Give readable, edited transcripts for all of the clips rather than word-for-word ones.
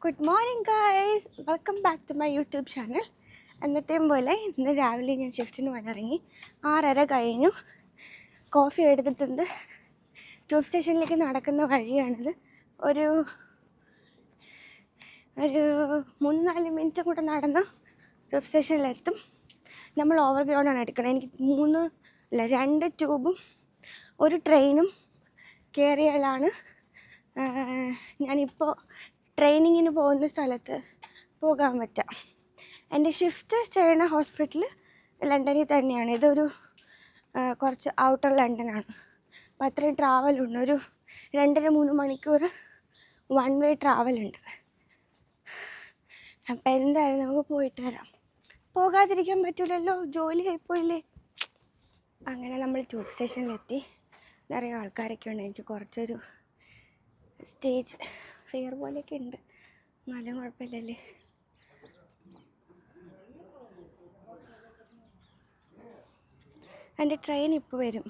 Good morning guys, welcome back to my YouTube channel. എന്നത്തെയും പോലെ ഇന്ന് രാവിലെ ഞാൻ ഷിഫ്റ്റിന് വന്നിറങ്ങി. 6:30 കഴിഞ്ഞു. കോഫി എടുത്തിട്ടുണ്ട്. ട്യൂബ് സ്റ്റേഷനിലേക്ക് നടക്കുന്ന വഴിയാണിത്. ഒരു 3-4 മിനിറ്റ് കൂടെ നടന്ന ട്യൂബ് സ്റ്റേഷനിലെത്തും. നമ്മൾ ഓവർഗ്രൗണ്ടാണ് എടുക്കുന്നത്. എനിക്ക് 2 ട്യൂബും ഒരു ട്രെയിനും കയറിയാലാണ് ഞാനിപ്പോൾ ട്രെയിനിങ്ങിന് പോകുന്ന സ്ഥലത്ത് പോകാൻ പറ്റാം. എൻ്റെ ഷിഫ്റ്റ് ചെയ്യുന്ന ഹോസ്പിറ്റൽ ലണ്ടനിൽ തന്നെയാണ്. ഇതൊരു കുറച്ച് ഔട്ടർ ലണ്ടനാണ്. അപ്പം അത്രയും ട്രാവലുണ്ട്. ഒരു 2-3 മണിക്കൂർ വൺ വേ ട്രാവലുണ്ട്. അപ്പം എന്തായാലും നമുക്ക് പോയിട്ട് വരാം. പോകാതിരിക്കാൻ പറ്റില്ലല്ലോ, ജോലി ആയിപ്പോയില്ലേ. അങ്ങനെ നമ്മൾ ട്യൂബ് സ്റ്റേഷനിലെത്തി. നിറയെ ആൾക്കാരൊക്കെ ഉണ്ട്. എനിക്ക് കുറച്ചൊരു സ്റ്റേജ് ഫിയർ പോലെയൊക്കെ ഉണ്ട്. നല്ല കുഴപ്പമില്ലല്ലേ. എൻ്റെ ട്രെയിൻ ഇപ്പോൾ വരും.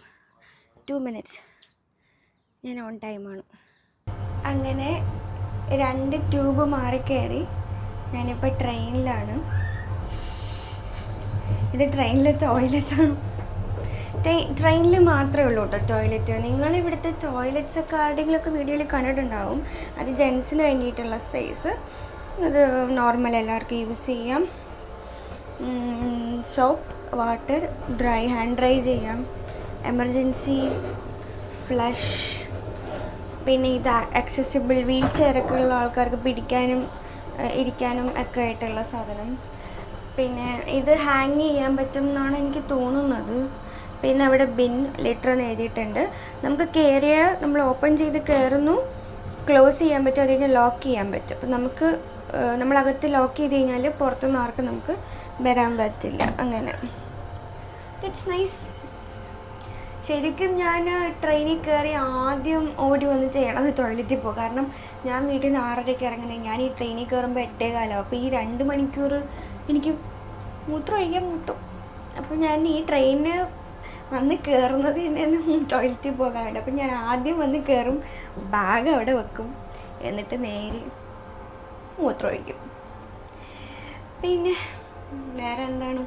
2 minutes. ഞാൻ ഓൺ ടൈമാണ്. അങ്ങനെ 2 ട്യൂബ് മാറി കയറി ഞാനിപ്പോൾ ട്രെയിനിലാണ്. ഇത് ട്രെയിനിലെ ടോയ്ലറ്റാണ്. ട്രെയിനിൽ മാത്രമേ ഉള്ളൂ കേട്ടോ ടോയ്ലറ്റ്. നിങ്ങളിവിടുത്തെ ടോയ്ലറ്റ്സ് ഒക്കെ ആരുടെയെങ്കിലുമൊക്കെ വീഡിയോയിൽ കണ്ടിട്ടുണ്ടാവും. അത് ജെൻസിന് വേണ്ടിയിട്ടുള്ള സ്പേസ്. അത് നോർമൽ എല്ലാവർക്കും യൂസ് ചെയ്യാം. സോപ്പ്, വാട്ടർ, ഹാൻഡ് ഡ്രൈ ചെയ്യാം, എമർജൻസി, ഫ്ലഷ്. പിന്നെ ഇത് ആക്സസിബിൾ വീൽ ചെയറൊക്കെ ഉള്ള ആൾക്കാർക്ക് പിടിക്കാനും ഇരിക്കാനും ഒക്കെ ആയിട്ടുള്ള സാധനം. പിന്നെ ഇത് ഹാങ് ചെയ്യാൻ പറ്റും എന്നാണ് എനിക്ക് തോന്നുന്നത്. പിന്നെ അവിടെ ബിൻ ലിറ്റർ എന്ന് എഴുതിയിട്ടുണ്ട്. നമുക്ക് കയറിയാൽ നമ്മൾ ഓപ്പൺ ചെയ്ത് കയറുന്നു, ക്ലോസ് ചെയ്യാൻ പറ്റും, അത് കഴിഞ്ഞാൽ ലോക്ക് ചെയ്യാൻ പറ്റും. അപ്പം നമുക്ക് നമ്മളകത്ത് ലോക്ക് ചെയ്ത് കഴിഞ്ഞാൽ പുറത്തുനിന്ന് ആർക്കും നമുക്ക് വരാൻ പറ്റില്ല. അങ്ങനെ ഇറ്റ്സ് നൈസ്. ശരിക്കും ഞാൻ ട്രെയിനിൽ കയറി ആദ്യം ഓടി വന്ന് ചെയ്യണത് ടോയ്ലറ്റിൽ പോകും. കാരണം ഞാൻ വീട്ടിൽ നിന്ന് 6:30 ഇറങ്ങുന്നത്. ഞാൻ ഈ ട്രെയിനിൽ കയറുമ്പോൾ 8:15. അപ്പോൾ ഈ 2 മണിക്കൂർ എനിക്ക് മൂത്രം ഒഴിക്കാൻ മുട്ടും. അപ്പോൾ ഞാൻ ഈ ട്രെയിനിന് വന്ന് കയറുന്നത് തന്നെ ടോയ്ലറ്റിൽ പോകാൻ വേണ്ടി. അപ്പം ഞാൻ ആദ്യം വന്ന് കയറും, ബാഗ് അവിടെ വെക്കും, എന്നിട്ട് നേരെ മൂത്രം ഒഴിക്കും. പിന്നെ വേറെ എന്താണ്,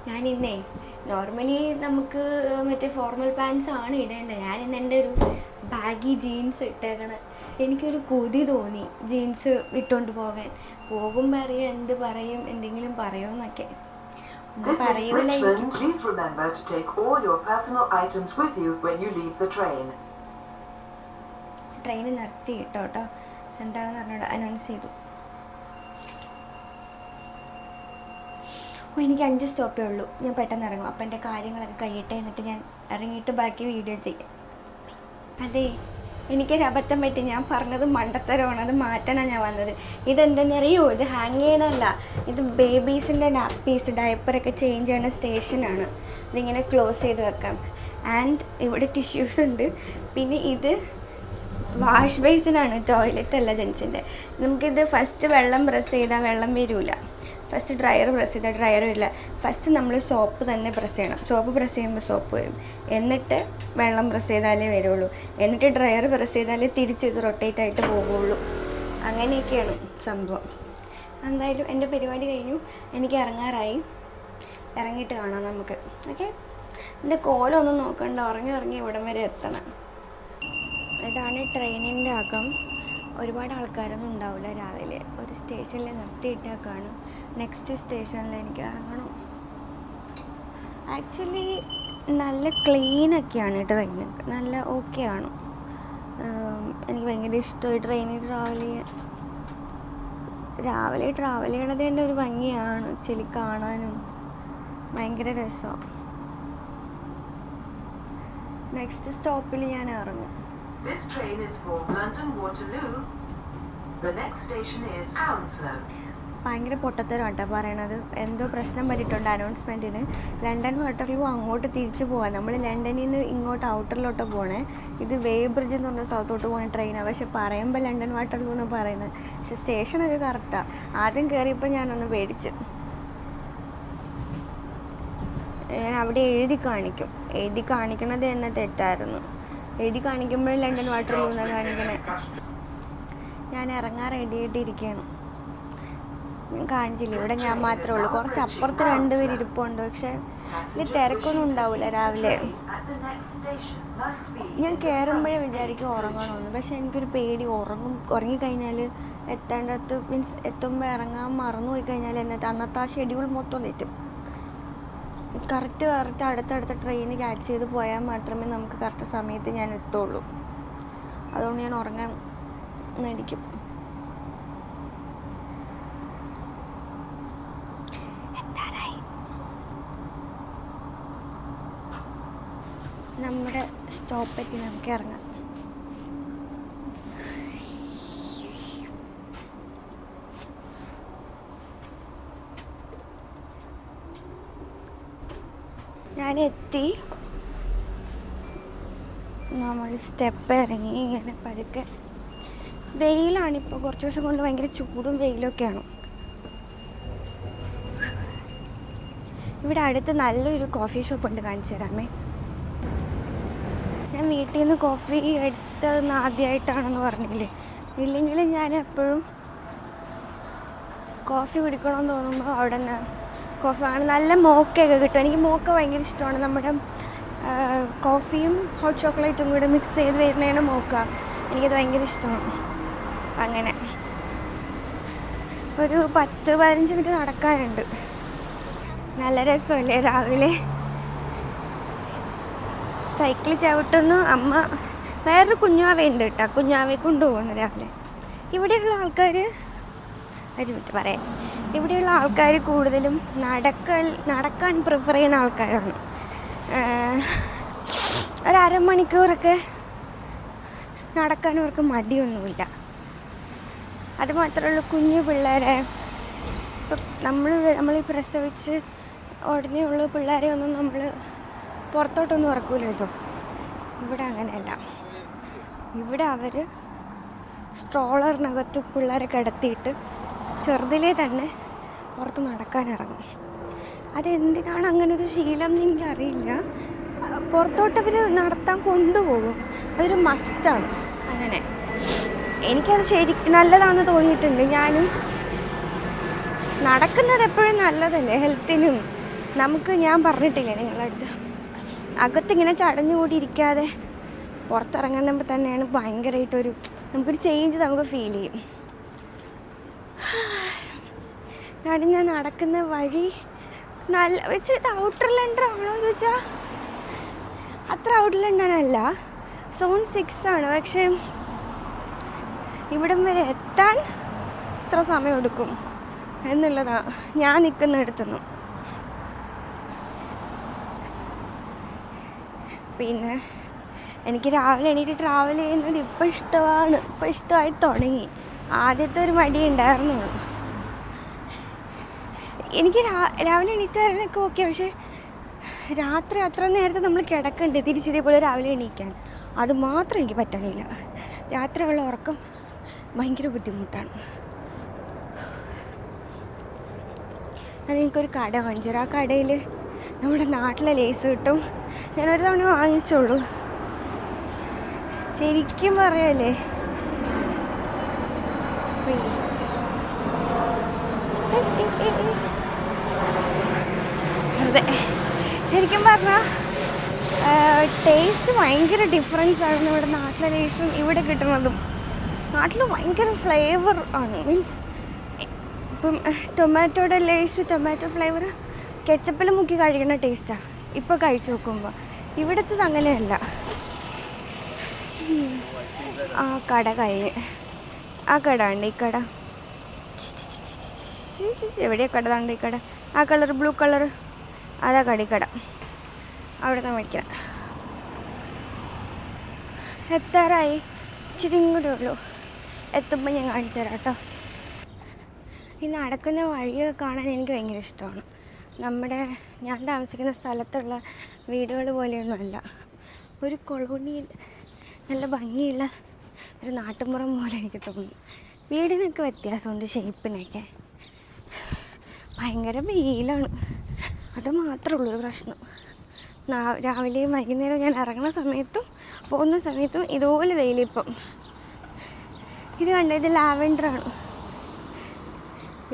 ഞാനിന്നേ നോർമലി നമുക്ക് മറ്റേ ഫോർമൽ പാൻസ് ആണ് ഇടേണ്ടത്. ഞാനിന്ന് എൻ്റെ ഒരു ബാഗി ജീൻസ് ഇട്ടേക്കണം. എനിക്കൊരു കൊതി തോന്നി ജീൻസ് ഇട്ടുകൊണ്ട് പോകാൻ. പോകുമ്പോൾ അറിയാം എന്ത് പറയും, എന്തെങ്കിലും പറയുമെന്നൊക്കെ. Please remember to take all your personal items with you when you leave the train. Train നിർത്തി കേട്ടോ. എന്താണെന്ന് പറഞ്ഞോട് അനൗൺസ് ചെയ്തു. എനിക്ക് 5 സ്റ്റോപ്പേ ഉള്ളൂ. ഞാൻ പെട്ടെന്ന് ഇറങ്ങും. അപ്പം എൻ്റെ കാര്യങ്ങളൊക്കെ കഴിയട്ടെ, എന്നിട്ട് ഞാൻ ഇറങ്ങിയിട്ട് ബാക്കി വീഡിയോ ചെയ്യാം. അതെ, എനിക്കൊരു അബദ്ധം പറ്റി. ഞാൻ പറഞ്ഞത് മണ്ടത്തരമാണ്. അത് മാറ്റാനാണ് ഞാൻ വന്നത്. ഇതെന്തെന്നറിയോ, ഇത് ഹാങ് ചെയ്യണമല്ല. ഇത് ബേബീസിൻ്റെ നാപ്പീസ്, ഡയപ്പറൊക്കെ ചേഞ്ച് ചെയ്യുന്ന സ്റ്റേഷനാണ്. ഇതിങ്ങനെ ക്ലോസ് ചെയ്ത് വെക്കാം. ആൻഡ് ഇവിടെ ടിഷ്യൂസ് ഉണ്ട്. പിന്നെ ഇത് വാഷ് ബേസിനാണ്, ടോയ്ലറ്റ് അല്ല ജെൻസിൻ്റെ. നമുക്കിത് ഫസ്റ്റ് വെള്ളം പ്രസ് ചെയ്താൽ വെള്ളം വരില്ല. ഫസ്റ്റ് ഡ്രയർ പ്രസ് ചെയ്താൽ ഡ്രയർ വരില്ല. ഫസ്റ്റ് നമ്മൾ സോപ്പ് തന്നെ പ്രസ് ചെയ്യണം. സോപ്പ് പ്രസ് ചെയ്യുമ്പോൾ സോപ്പ് വരും. എന്നിട്ട് വെള്ളം പ്രസ് ചെയ്താലേ വരുള്ളൂ. എന്നിട്ട് ഡ്രയർ പ്രസ് ചെയ്താലേ തിരിച്ച് ഇത് റൊട്ടേറ്റ് ആയിട്ട് പോകുള്ളൂ. അങ്ങനെയൊക്കെയാണ് സംഭവം. എന്തായാലും എൻ്റെ പരിപാടി കഴിഞ്ഞു. എനിക്ക് ഇറങ്ങാറായി. ഇറങ്ങിയിട്ട് കാണാം നമുക്ക്. ഓക്കെ, എൻ്റെ കോലമൊന്നും നോക്കണ്ട. ഇറങ്ങി ഇവിടം വരെ എത്തണം. ഇതാണ് ട്രെയിനിൻ്റെ അകം. ഒരുപാട് ആൾക്കാരൊന്നും ഉണ്ടാവില്ല രാവിലെ. ഒരു സ്റ്റേഷനിൽ നിർത്തിയിട്ടേക്കാണ്. നെക്സ്റ്റ് സ്റ്റേഷനിൽ എനിക്ക് ഇറങ്ങണം. ആക്ച്വലി നല്ല ക്ലീനൊക്കെയാണ് ട്രെയിൻ. നല്ല ഓക്കെ ആണ്. എനിക്ക് ഭയങ്കര ഇഷ്ടമായി ട്രെയിനിൽ ട്രാവൽ ചെയ്യാൻ. രാവിലെ ട്രാവൽ ചെയ്യണത് തന്നെ ഒരു ഭംഗിയാണ്. ചെലി കാണാനും ഭയങ്കര രസമാണ്. നെക്സ്റ്റ് സ്റ്റോപ്പിൽ ഞാൻ ഇറങ്ങും. This train is for London Waterloo. The next station is Hounslow. ഭയങ്കര പൊട്ടത്തരം കേട്ടോ പറയണത്. എന്തോ പ്രശ്നം പറ്റിയിട്ടുണ്ട് അനൗൺസ്മെൻറ്റിന്. ലണ്ടൻ വാട്ടർലൂ അങ്ങോട്ട് തിരിച്ചു പോകാൻ. നമ്മൾ ലണ്ടനിൽ നിന്ന് ഇങ്ങോട്ട് ഔട്ടറിലോട്ട് പോകണേ. ഇത് വേബ്രിഡ്ജ് എന്ന് പറഞ്ഞ സ്ഥലത്തോട്ട് പോകുന്ന ട്രെയിനാണ്. പക്ഷെ പറയുമ്പോൾ ലണ്ടൻ വാട്ടർലൂ എന്ന് പറയുന്നത്. പക്ഷെ സ്റ്റേഷനൊക്കെ കറക്റ്റാണ്. ആദ്യം കയറിയപ്പോൾ ഞാനൊന്ന് പേടിച്ച്. ഞാൻ അവിടെ എഴുതി കാണിക്കണത് തന്നെ തെറ്റായിരുന്നു. എഴുതി കാണിക്കുമ്പോഴും ലണ്ടൻ വാട്ടർലൂ എന്നാണ് കാണിക്കണേ. ഞാൻ ഇറങ്ങാൻ റെഡി ആയിട്ടിരിക്കുകയാണ്. ഞാൻ കാണിച്ചില്ല, ഇവിടെ ഞാൻ മാത്രമേ ഉള്ളൂ. കുറച്ച് അപ്പുറത്ത് 2 പേര് ഇരിപ്പുണ്ട്. പക്ഷെ ഇനി തിരക്കൊന്നും ഉണ്ടാവില്ല രാവിലെ. ഞാൻ കയറുമ്പോഴേ വിചാരിക്കും ഉറങ്ങണമെന്ന്. പക്ഷെ എനിക്കൊരു പേടി, ഉറങ്ങിക്കഴിഞ്ഞാൽ എത്തേണ്ടത് മീൻസ് എത്തുമ്പോൾ ഇറങ്ങാൻ മറന്നുപോയി കഴിഞ്ഞാൽ എന്നിട്ട് അന്നത്തെ ആ ഷെഡ്യൂൾ മൊത്തം തെറ്റും. കറക്റ്റ് അടുത്തടുത്ത ട്രെയിൻ ക്യാച്ച് ചെയ്ത് പോയാൽ മാത്രമേ നമുക്ക് കറക്റ്റ് സമയത്ത് ഞാൻ എത്തുള്ളൂ. അതുകൊണ്ട് ഞാൻ ഉറങ്ങാൻ മേടിക്കും. നമ്മുടെ സ്റ്റോപ്പെത്തി നമുക്ക് ഇറങ്ങാം. ഞാനെത്തി. നമ്മൾ സ്റ്റെപ്പ് ഇറങ്ങി ഇങ്ങനെ പതുക്കെ. വെയിലാണിപ്പോൾ, കുറച്ച് ദിവസം കൊണ്ട് ഭയങ്കര ചൂടും വെയിലൊക്കെയാണ്. ഇവിടെ അടുത്ത് നല്ലൊരു കോഫി ഷോപ്പ് ഉണ്ട്, കാണിച്ചു തരാമേ. ഞാൻ വീട്ടിൽ നിന്ന് കോഫി എടുത്തത് ആദ്യമായിട്ടാണെന്ന് പറഞ്ഞില്ലേ. ഇല്ലെങ്കിൽ ഞാൻ എപ്പോഴും കോഫി കുടിക്കണമെന്ന് തോന്നുമ്പോൾ അവിടെ നിന്ന് കോഫി ആണ്. നല്ല മോക്കയൊക്കെ കിട്ടും. എനിക്ക് മോക്ക ഭയങ്കര ഇഷ്ടമാണ്. നമ്മുടെ കോഫിയും ഹോട്ട് ചോക്ലേറ്റും കൂടെ മിക്സ് ചെയ്ത് വരുന്നതാണ് മോക്ക. എനിക്കത് ഭയങ്കര ഇഷ്ടമാണ്. അങ്ങനെ ഒരു 10-15 മിനിറ്റ് നടക്കാനുണ്ട്. നല്ല രസമല്ലേ രാവിലെ സൈക്കിൾ ചവിട്ടുന്നു. അമ്മ വേറൊരു കുഞ്ഞാവയുണ്ട് കേട്ടോ, കുഞ്ഞാവയെ കൊണ്ടുപോകുന്നു രാവിലെ. ഇവിടെയുള്ള ആൾക്കാർ പറയാം, ഇവിടെയുള്ള ആൾക്കാർ കൂടുതലും നടക്കാൻ പ്രിഫർ ചെയ്യുന്ന ആൾക്കാരാണ്. ഒരു അരമണിക്കൂറൊക്കെ നടക്കാൻ അവർക്ക് മടിയൊന്നുമില്ല. അതുമാത്രമല്ല, കുഞ്ഞു പിള്ളേരെ ഇപ്പം നമ്മൾ പ്രസവിച്ച് ഉടനെ ഉള്ള പിള്ളേരെ ഒന്നും നമ്മൾ പുറത്തോട്ടൊന്നും ഇറക്കൂലല്ലോ. ഇവിടെ അങ്ങനെയല്ല. ഇവിടെ അവർ സ്ട്രോളറിനകത്ത് പിള്ളേരെ കിടത്തിയിട്ട് ചെറുതിലേ തന്നെ പുറത്ത് നടക്കാനിറങ്ങും. അതെന്തിനാണ് അങ്ങനൊരു ശീലം എന്ന് എനിക്കറിയില്ല. പുറത്തോട്ടവർ നടത്താൻ കൊണ്ടുപോകും. അതൊരു മസ്റ്റാണ്. അങ്ങനെ എനിക്കത് നല്ലതാണെന്ന് തോന്നിയിട്ടുണ്ട്. ഞാനും നടക്കുന്നത് എപ്പോഴും നല്ലതല്ലേ ഹെൽത്തിനും. ഞാൻ പറഞ്ഞിട്ടില്ലേ നിങ്ങളുടെ അടുത്ത്, അകത്തിങ്ങനെ ചടഞ്ഞുകൂടി ഇരിക്കാതെ പുറത്തിറങ്ങുമ്പോൾ തന്നെയാണ് ഭയങ്കരമായിട്ടൊരു നമുക്കൊരു ചേഞ്ച് നമുക്ക് ഫീൽ ചെയ്യും. ഞാൻ നടക്കുന്ന വഴി നല്ല ഇത് ഔട്ടർ ലണ്ടൻ ആണോ എന്ന് ചോദിച്ചാൽ അത്ര ഔട്ടർ ലണ്ടനല്ല, സോൺ 6 ആണ്. പക്ഷേ ഇവിടം വരെ എത്താൻ ഇത്ര സമയം എടുക്കും എന്നുള്ളതാണ് ഞാൻ നിൽക്കുന്നിടത്തുനിന്ന്. പിന്നെ എനിക്ക് രാവിലെ എണീറ്റ് ട്രാവൽ ചെയ്യുന്നത് ഇപ്പം ഇഷ്ടമായി തുടങ്ങി. ആദ്യത്തെ ഒരു മടി ഉണ്ടായിരുന്നുള്ളൂ. എനിക്ക് രാവിലെ എണീറ്റ് വരാനൊക്കെ ഓക്കെ. പക്ഷേ രാത്രി അത്ര നേരത്തെ നമ്മൾ കിടക്കണ്ടേ തിരിച്ചിതേപോലെ രാവിലെ എണീക്കാൻ, അത് മാത്രം എനിക്ക് പറ്റണില്ല. രാത്രിയുള്ള ഉറക്കം ഭയങ്കര ബുദ്ധിമുട്ടാണ്. അത് എനിക്കൊരു കട കാണിച്ചു തരാം. ആ കടയിൽ നമ്മുടെ നാട്ടിലെ ലേസ് കിട്ടും. ഞാനൊരു തവണ വാങ്ങിച്ചുള്ളൂ. ശരിക്കും പറയല്ലേ, അതെ ശരിക്കും പറഞ്ഞാൽ ടേസ്റ്റ് ഭയങ്കര ഡിഫറൻസ് ആണ് നമ്മുടെ നാട്ടിലെ ലേസും ഇവിടെ കിട്ടുന്നതും. നാട്ടിൽ ഭയങ്കര ഫ്ലേവർ ആണ്. മീൻസ് ഇപ്പം ടൊമാറ്റോയുടെ ലേസ്, ടൊമാറ്റോ ഫ്ലേവർ കെച്ചപ്പിൽ മുക്കി കഴിക്കുന്ന ടേസ്റ്റാണ് ഇപ്പോൾ കഴിച്ചു നോക്കുമ്പോൾ. ഇവിടുത്തത് അങ്ങനെയല്ല. ആ കട കഴിഞ്ഞ് ആ കട ഉണ്ട്. ഈ കട എവിടെയാ കട? താണ്ട് ഈ കട, ആ കളർ ബ്ലൂ കളർ, അതാ കട. അവിടെ നിന്ന് വയ്ക്കണം. എത്താറായി, ഇച്ചിരി കൂടെ ഉള്ളൂ. എത്തുമ്പോൾ ഞാൻ കാണിച്ചു തരാം കേട്ടോ. ഈ നടക്കുന്ന വഴിയൊക്കെ കാണാൻ എനിക്ക് ഭയങ്കര ഇഷ്ടമാണ്. ഞാൻ താമസിക്കുന്ന സ്ഥലത്തുള്ള വീടുകൾ പോലെയൊന്നുമല്ല. ഒരു കൊളോണിയിൽ നല്ല ഭംഗിയുള്ള ഒരു നാട്ടുമ്പുറം പോലെ എനിക്ക് തോന്നുന്നു. വീടിനൊക്കെ വ്യത്യാസമുണ്ട്, ഷേപ്പിനൊക്കെ. ഭയങ്കര വെയിലാണ്, അത് മാത്രമേ ഉള്ളൂ പ്രശ്നം. രാവിലെയും വൈകുന്നേരവും ഞാൻ ഇറങ്ങുന്ന സമയത്തും പോകുന്ന സമയത്തും ഇതുപോലെ വെയിലിപ്പം. ഇത് കണ്ടോ, ഇത് ലാവൻഡറാണ്.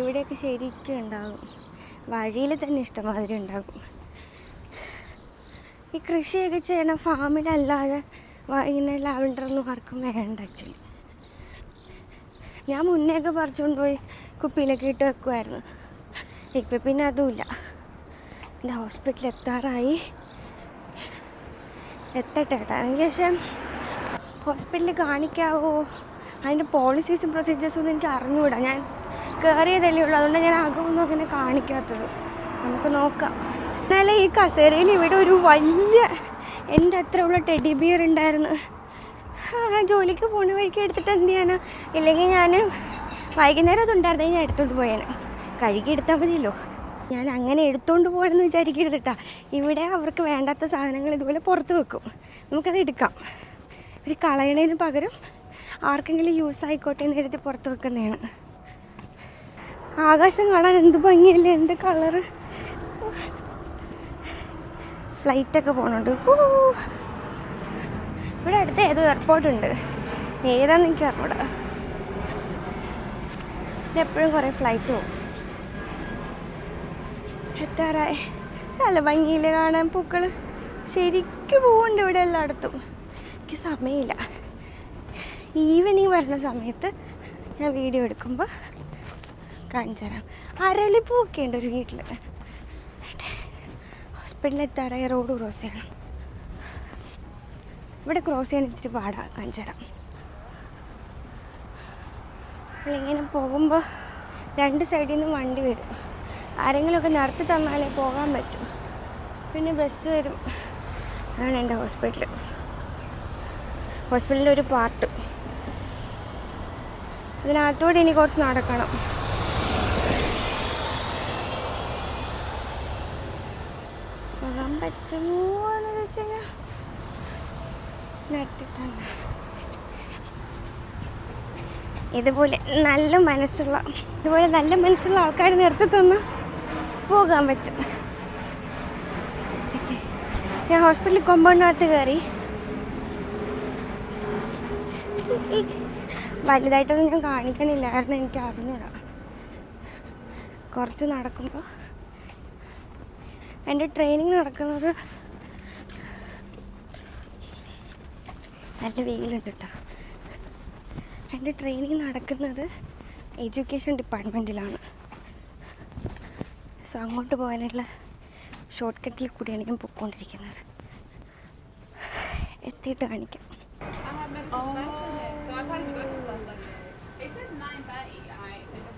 ഇവിടെയൊക്കെ ശരിക്കും ഉണ്ടാകും, വഴിയിൽ തന്നെ ഇഷ്ടമാതിരി ഉണ്ടാകും. ഈ കൃഷിയൊക്കെ ചെയ്യണ ഫാമിലല്ലാതെ ഇങ്ങനെ ലാവൻഡറൊന്നും ആർക്കും വേണ്ട ആക്ച്വലി. ഞാൻ മുന്നെയൊക്കെ പറിച്ചുകൊണ്ട് പോയി കുപ്പിയിലൊക്കെ ഇട്ട് വെക്കുമായിരുന്നു. ഇപ്പം പിന്നെ അതുമില്ല. എൻ്റെ ഹോസ്പിറ്റലിൽ എത്താറായി, എത്തട്ടെ കേട്ടോ. എനിക്ക് പക്ഷേ ഹോസ്പിറ്റലിൽ കാണിക്കാവോ, അതിൻ്റെ പോളിസീസും പ്രൊസീജിയേഴ്സും ഒന്നും എനിക്ക് അറിഞ്ഞുകൂടാ. ഞാൻ കയറിയതല്ലേ ഉള്ളൂ, അതുകൊണ്ട് ഞാൻ അകമൊന്നും അങ്ങനെ കാണിക്കാത്തത്. നമുക്ക് നോക്കാം. എന്നാലും ഈ കസേരയിൽ ഇവിടെ ഒരു വലിയ എൻ്റെ അത്ര ഉള്ള ടെഡി ബിയർ ഉണ്ടായിരുന്നു. ജോലിക്ക് പോണ വഴിക്ക് എടുത്തിട്ട് എന്ത് ചെയ്യാനാ? ഇല്ലെങ്കിൽ ഞാൻ വൈകുന്നേരം അതുണ്ടായിരുന്നെങ്കിൽ ഞാൻ എടുത്തോണ്ട് പോയേനെ. കഴുകി എടുത്താൽ മതിയല്ലോ. ഞാൻ അങ്ങനെ എടുത്തോണ്ട് പോകാനെന്ന് വിചാരിക്കരുത് കേട്ടോ. ഇവിടെ അവർക്ക് വേണ്ടാത്ത സാധനങ്ങൾ ഇതുപോലെ പുറത്ത് വെക്കും, നമുക്കത് എടുക്കാം. ഒരു കളയണതിന് പകരം ആർക്കെങ്കിലും യൂസ് ആയിക്കോട്ടെ എന്ന് കരുതി പുറത്ത് വെക്കുന്നതാണ്. ആകാശം കാണാൻ എന്ത് ഭംഗിയല്ലേ, എന്ത് കളറ്. ഫ്ലൈറ്റൊക്കെ പോകുന്നുണ്ട്. ഇവിടെ അടുത്ത് ഏതോ എയർപോർട്ടുണ്ട്, ഏതാന്ന് എനിക്ക് അറിഞ്ഞൂടാ. ഇവിടെ എപ്പോഴും കുറേ ഫ്ലൈറ്റ് പോകും. എത്താറായി. നല്ല ഭംഗിയില്ല കാണാൻ, പൂക്കൾ ശരിക്കും പോകുന്നുണ്ട് ഇവിടെ എല്ലായിടത്തും. എനിക്ക് സമയമില്ല. ഈവനിങ് വരുന്ന സമയത്ത് ഞാൻ വീഡിയോ എടുക്കുമ്പോൾ കാണിച്ചു തരാം. അരളിപ്പൂവൊക്കെ ഉണ്ട് ഒരു വീട്ടിൽ. ഹോസ്പിറ്റലിൽ എത്താറായി. റോഡ് ക്രോസ് ചെയ്യണം. ഇവിടെ ക്രോസ് ചെയ്യാൻ ഇച്ചിരി പാടാ, കാണിച്ചു തരാം. നമ്മളിങ്ങനെ പോകുമ്പോൾ രണ്ട് സൈഡിൽ നിന്ന് വണ്ടി വരും. ആരെങ്കിലുമൊക്കെ നടത്തി തന്നാലേ പോകാൻ പറ്റും. പിന്നെ ബസ് വരും. അതാണ് എൻ്റെ ഹോസ്പിറ്റലിൻ്റെ ഒരു പാർട്ട്. അതിനകത്തോടെ ഇനി കുറച്ച് നടക്കണം. പോകാൻ പറ്റുമോ എന്ന് വെച്ച് കഴിഞ്ഞാൽ നടത്തി തന്നെ. ഇതുപോലെ നല്ല മനസ്സുള്ള ആൾക്കാർ നിർത്തി തന്നാൽ പോകാൻ പറ്റും. ഞാൻ ഹോസ്പിറ്റലിൽ കോമ്പൗണ്ടിനകത്ത് കയറി. വലുതായിട്ടൊന്നും ഞാൻ കാണിക്കണില്ലായിരുന്നു, എനിക്ക് അറിഞ്ഞൂടാ. കുറച്ച് നടക്കുമ്പോൾ എൻ്റെ ട്രെയിനിങ് നടക്കുന്നത് നല്ല വെയിലുണ്ട് കേട്ടോ. എൻ്റെ ട്രെയിനിങ് നടക്കുന്നത് എഡ്യൂക്കേഷൻ ഡിപ്പാർട്ട്മെൻറ്റിലാണ്. സോ അങ്ങോട്ട് പോകാനുള്ള ഷോർട്ട് കട്ടിൽ കൂടിയാണ് ഞാൻ പോയിക്കൊണ്ടിരിക്കുന്നത്. എത്തിയിട്ട് കാണിക്കാം.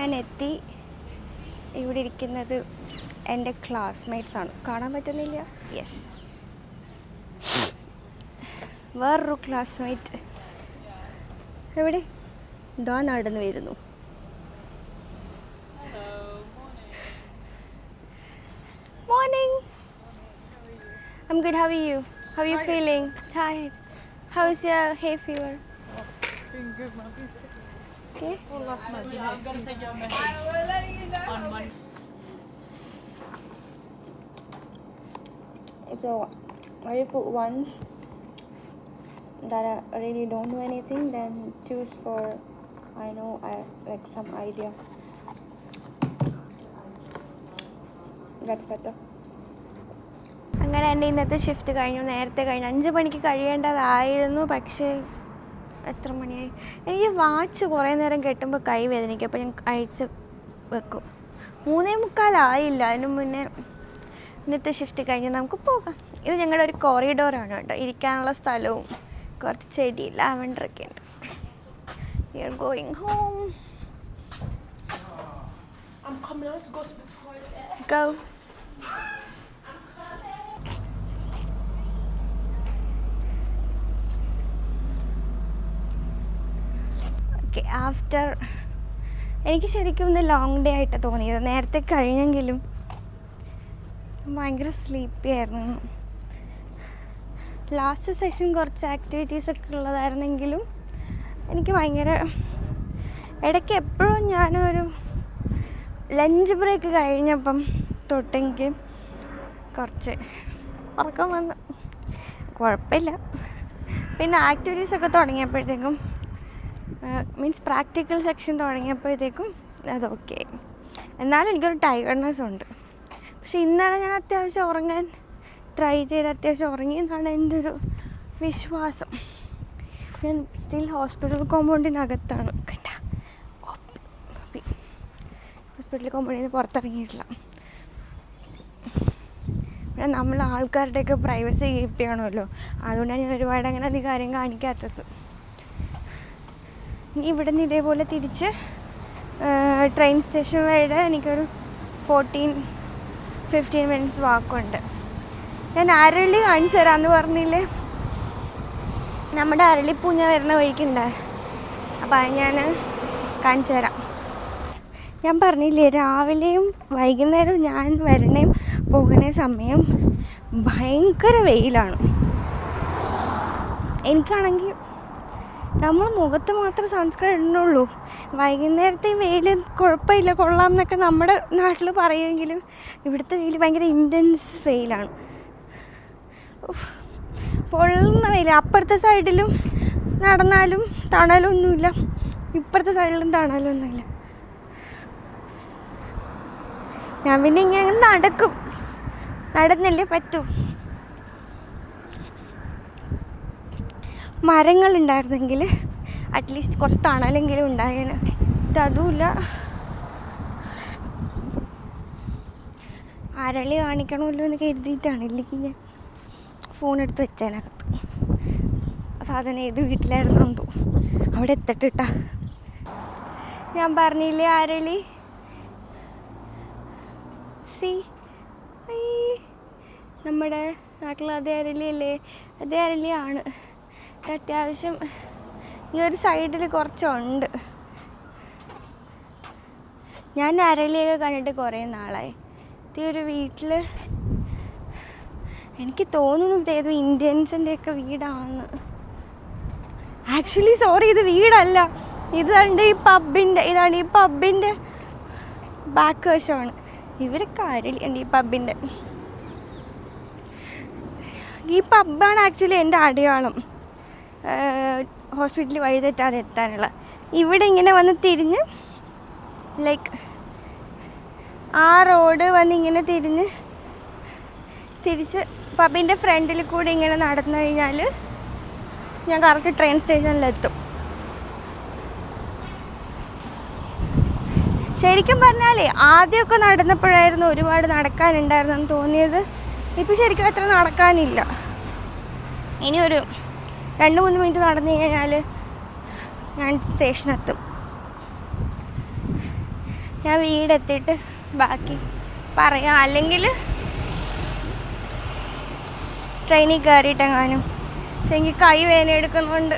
ഞാൻ എത്തി. ഇവിടെ ഇരിക്കുന്നത് എൻ്റെ ക്ലാസ്മേറ്റ്സ് ആണ്. കാണാൻ പറ്റുന്നില്ല? യെസ്, വേറൊരു ക്ലാസ്മേറ്റ് എവിടെ? ഇതാ നടന്നു വരുന്നു. Morning. I'm good. How are you? How are you feeling? Tired? How is your hay fever? Been good, man. Okay. All last night. I'm gonna send you a message on Monday. So I put ones that I really don't know anything, then choose for I know I like some idea. That's better. അങ്ങനെ എൻ്റെ ഇന്നത്തെ shift കഴിഞ്ഞു. നേരത്തെ കഴിഞ്ഞു. 5 മണിക്ക് കഴിയേണ്ടതായിരുന്നു, പക്ഷേ എത്ര മണിയായി? എനിക്ക് വാച്ച് കുറേ നേരം കെട്ടുമ്പോൾ കൈ വേദനിക്കും. അപ്പോൾ ഞാൻ അഴിച്ച് വെക്കും. 3:45 അതിന് മുന്നേ ഇന്നത്തെ ഷിഫ്റ്റ് കഴിഞ്ഞ് നമുക്ക് പോകാം. ഇത് ഞങ്ങളുടെ ഒരു കോറിഡോറാണ് കേട്ടോ. ഇരിക്കാനുള്ള സ്ഥലവും കുറച്ച് ചെടി ലാവൻഡറൊക്കെ ഉണ്ട്. We are going home. I'm coming out to go to the toilet. Go. Okay, after എനിക്ക് ശരിക്കും ഇന്ന് ലോങ് ഡേ ആയിട്ട് തോന്നിയത്. നേരത്തെ കഴിഞ്ഞെങ്കിലും ഭയങ്കര സ്ലീപ്പി ആയിരുന്നു. ലാസ്റ്റ് സെഷൻ കുറച്ച് ആക്ടിവിറ്റീസൊക്കെ ഉള്ളതായിരുന്നെങ്കിലും എനിക്ക് ഭയങ്കര ഇടയ്ക്ക് എപ്പോഴും ഞാനൊരു ലഞ്ച് ബ്രേക്ക് കഴിഞ്ഞപ്പം തൊട്ടെങ്കിൽ കുറച്ച് ഉറക്കം വന്ന്. കുഴപ്പമില്ല. പിന്നെ ആക്ടിവിറ്റീസൊക്കെ തുടങ്ങിയപ്പോഴത്തേക്കും മീൻസ് പ്രാക്ടിക്കൽ സെക്ഷൻ തുടങ്ങിയപ്പോഴത്തേക്കും അതൊക്കെ. എന്നാലും എനിക്കൊരു ടയർഡ്നെസ് ഉണ്ട്. പക്ഷെ ഇന്നലെ ഞാൻ അത്യാവശ്യം ഉറങ്ങാൻ ട്രൈ ചെയ്ത് അത്യാവശ്യം ഉറങ്ങി എന്നാണ് എൻ്റെ ഒരു വിശ്വാസം. ഞാൻ സ്റ്റിൽ ഹോസ്പിറ്റൽ കോമ്പൗണ്ടിനകത്താണ്. കണ്ട, ഹോസ്പിറ്റൽ കോമ്പൗണ്ടിൽ നിന്ന് പുറത്തിറങ്ങിയിട്ടില്ല. പിന്നെ നമ്മൾ ആൾക്കാരുടെയൊക്കെ പ്രൈവസി കീപ്പ് ചെയ്യണമല്ലോ, അതുകൊണ്ടാണ് ഞാൻ ഒരുപാട് അങ്ങനെ അധികം കാര്യം കാണിക്കാത്തത്. ഇനി ഇവിടെ നിന്ന് ഇതേപോലെ തിരിച്ച് ട്രെയിൻ സ്റ്റേഷൻ വരെ എനിക്കൊരു 14-15 മിനിറ്റ്സ് വാക്കുണ്ട്. ഞാൻ അരളി കാണിച്ചു തരാമെന്ന് പറഞ്ഞില്ലേ, നമ്മുടെ അരളിപ്പൂഞ്ഞ വരുന്ന വഴിക്കുണ്ടായി. അപ്പോൾ അത് ഞാൻ കാണിച്ചു തരാം. ഞാൻ പറഞ്ഞില്ലേ, രാവിലെയും വൈകുന്നേരവും ഞാൻ വരണേയും പോകുന്ന സമയം ഭയങ്കര വെയിലാണ്. എനിക്കാണെങ്കിൽ നമ്മൾ മുഖത്ത് മാത്രം സൺസ്ക്രീൻ ഇടണുള്ളൂ. വൈകുന്നേരത്തെ വെയിൽ കുഴപ്പമില്ല, കൊള്ളാം എന്നൊക്കെ നമ്മുടെ നാട്ടിൽ പറയുമെങ്കിലും ഇവിടുത്തെ വെയിൽ ഭയങ്കര ഇൻറ്റൻസ് വെയിലാണ്. പൊള്ളുന്ന വെയിൽ. അപ്പുറത്തെ സൈഡിലും നടന്നാലും തണലൊന്നുമില്ല, ഇപ്പുറത്തെ സൈഡിലും തണലൊന്നുമില്ല. ഞാൻ പിന്നെ ഇങ്ങനെ നടക്കും, നടന്നല്ലേ പറ്റൂ. മരങ്ങളുണ്ടായിരുന്നെങ്കിൽ അറ്റ്ലീസ്റ്റ് കുറച്ച് തണലെങ്കിലും ഉണ്ടായേനെ. ഇതതുമില്ല. അരളി കാണിക്കണമല്ലോ എന്ന് കരുതിയിട്ടാണ്, ഇല്ലെങ്കിൽ ഞാൻ ഫോൺ എടുത്ത് വെച്ചതിനകത്ത്. സാധനം ഏത് വീട്ടിലായിരുന്നു എന്തോ, അവിടെ എത്തട്ടിട്ടാ. ഞാൻ പറഞ്ഞില്ലേ അരളി, നമ്മുടെ നാട്ടിൽ അതേ അരളിയല്ലേ, അതേ അരളിയാണ്. അത്യാവശ്യം ഈ ഒരു സൈഡിൽ കുറച്ചുണ്ട്. ഞാൻ അരളിയൊക്കെ കണ്ടിട്ട് കുറേ നാളായി. ഈ ഒരു വീട്ടിൽ എനിക്ക് തോന്നുന്നു ഏതോ ഇന്ത്യൻസിൻ്റെയൊക്കെ വീടാണ്. ആക്ച്വലി സോറി, ഇത് വീടല്ല, ഇതാണ് ഈ പബ്ബിൻ്റെ ബാക്ക് വശമാണ്. ഇവരൊക്കെ അരളിയുണ്ട് ഈ പബ്ബിൻ്റെ. ഈ പബ്ബാണ് ആക്ച്വലി എൻ്റെ അടയാളം, ഹോസ്പിറ്റലിൽ വഴി തെറ്റാതെ എത്താനുള്ള. ഇവിടെ ഇങ്ങനെ വന്ന് തിരിഞ്ഞ് ലൈക്ക് ആ റോഡ് വന്ന് ഇങ്ങനെ തിരിച്ച് പബ്ബിൻ്റെ ഫ്രണ്ടിൽ കൂടെ ഇങ്ങനെ നടന്നു കഴിഞ്ഞാൽ ഞാൻ കറക്റ്റ് ട്രെയിൻ സ്റ്റേഷനിലെത്തും. ശരിക്കും പറഞ്ഞാലേ ആദ്യമൊക്കെ നടന്നപ്പോഴായിരുന്നു ഒരുപാട് നടക്കാനുണ്ടായിരുന്നെന്ന് തോന്നിയത്. ഇപ്പം ശരിക്കും അത്ര നടക്കാനില്ല. ഇനി ഒരു 2-3 മിനിറ്റ് നടന്നു കഴിഞ്ഞാൽ ഞാൻ സ്റ്റേഷനെത്തും. ഞാൻ വീടെത്തിയിട്ട് ബാക്കി പറയാം, അല്ലെങ്കിൽ ട്രെയിനിൽ കയറിയിട്ടെങ്ങാനും. പക്ഷെ എനിക്ക് കൈ വേദന എടുക്കുന്നുണ്ട്.